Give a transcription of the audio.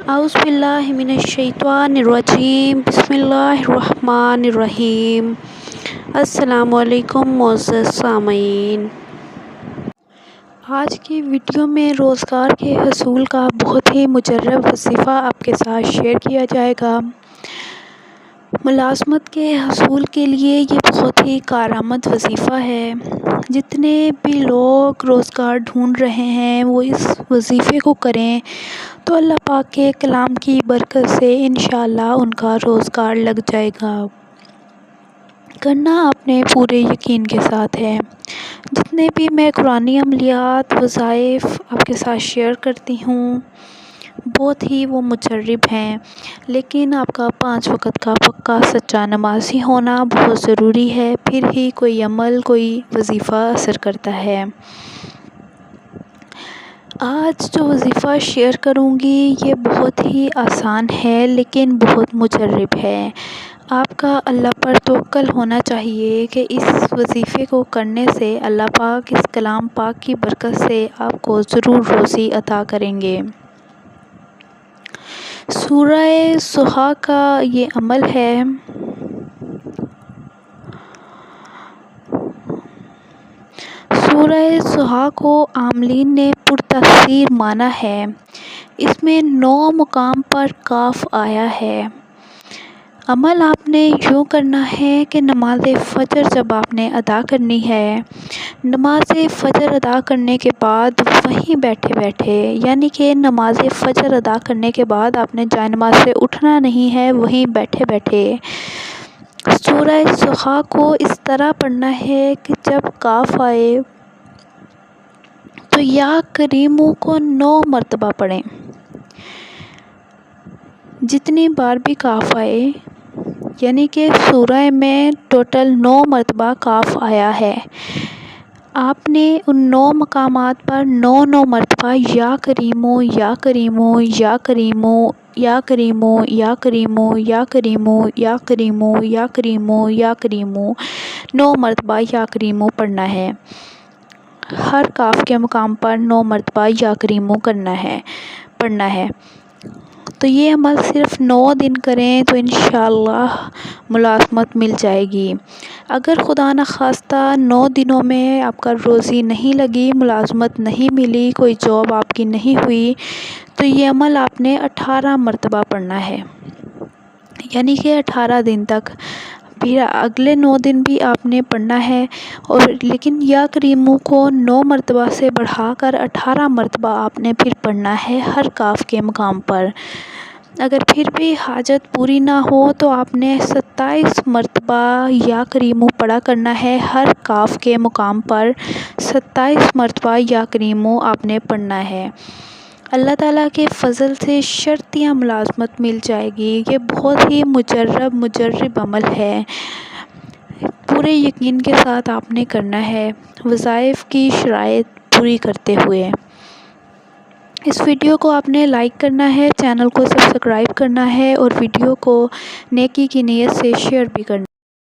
اعوذ باللہ من الشیطان الرجیم، بسم اللہ الرحمن الرحیم۔ السلام علیکم معزز سامعین، آج کی ویڈیو میں روزگار کے حصول کا بہت ہی مجرب وظیفہ آپ کے ساتھ شیئر کیا جائے گا۔ ملازمت کے حصول کے لیے یہ بہت ہی کارآمد وظیفہ ہے۔ جتنے بھی لوگ روزگار ڈھونڈ رہے ہیں وہ اس وظیفے کو کریں تو اللہ پاک کے کلام کی برکت سے انشاءاللہ ان کا روزگار لگ جائے گا۔ کرنا اپنے پورے یقین کے ساتھ ہے۔ جتنے بھی میں قرآنی عملیات وظائف آپ کے ساتھ شیئر کرتی ہوں بہت ہی وہ مجرب ہیں، لیکن آپ کا 5 وقت کا پکا سچا نمازی ہونا بہت ضروری ہے، پھر ہی کوئی عمل کوئی وظیفہ اثر کرتا ہے۔ آج جو وظیفہ شیئر کروں گی یہ بہت ہی آسان ہے لیکن بہت مجرب ہے۔ آپ کا اللہ پر توکل ہونا چاہیے کہ اس وظیفے کو کرنے سے اللہ پاک اس کلام پاک کی برکت سے آپ کو ضرور روزی عطا کریں گے۔ سورہ ضحیٰ کا یہ عمل ہے۔ سورہ ضحیٰ کو عاملین نے پرتفسیر مانا ہے۔ اس میں 9 مقام پر کاف آیا ہے۔ عمل آپ نے یوں کرنا ہے کہ نماز فجر جب آپ نے ادا کرنی ہے، نماز فجر ادا کرنے کے بعد وہیں بیٹھے بیٹھے، یعنی کہ نماز فجر ادا کرنے کے بعد آپ نے جائے نماز سے اٹھنا نہیں ہے، وہیں بیٹھے بیٹھے سورہ ضحیٰ کو اس طرح پڑھنا ہے کہ جب کاف آئے تو یا کریمو کو 9 مرتبہ پڑھیں۔ جتنی بار بھی کاف آئے، یعنی کہ سورہ میں ٹوٹل 9 مرتبہ کاف آیا ہے، آپ نے ان 9 مقامات پر 9 مرتبہ یا کریمو یا کریمو یا کریمو یا کریمو یا کریمو یا کریمو یا کریمو یا کریمو یا کریمو 9 مرتبہ یا کریمو پڑھنا ہے۔ ہر کاف کے مقام پر 9 مرتبہ یا کریمو پڑھنا ہے۔ تو یہ عمل صرف 9 دن کریں تو انشاءاللہ ملازمت مل جائے گی۔ اگر خدا نخواستہ 9 دنوں میں آپ کا روزی نہیں لگی، ملازمت نہیں ملی، کوئی جاب آپ کی نہیں ہوئی تو یہ عمل آپ نے 18 مرتبہ پڑھنا ہے، یعنی کہ 18 دن تک۔ پھر اگلے 9 دن بھی آپ نے پڑھنا ہے، اور لیکن یا کریمو کو 9 مرتبہ سے بڑھا کر 18 مرتبہ آپ نے پھر پڑھنا ہے ہر کاف کے مقام پر۔ اگر پھر بھی حاجت پوری نہ ہو تو آپ نے 27 مرتبہ یا کریمو پڑھا کرنا ہے ہر کاف کے مقام پر، 27 مرتبہ یا کریمو آپ نے پڑھنا ہے۔ اللہ تعالیٰ کے فضل سے شرطیہ ملازمت مل جائے گی۔ یہ بہت ہی مجرب عمل ہے، پورے یقین کے ساتھ آپ نے کرنا ہے وظائف کی شرائط پوری کرتے ہوئے۔ اس ویڈیو کو آپ نے لائک کرنا ہے، چینل کو سبسکرائب کرنا ہے اور ویڈیو کو نیکی کی نیت سے شیئر بھی کرنا ہے۔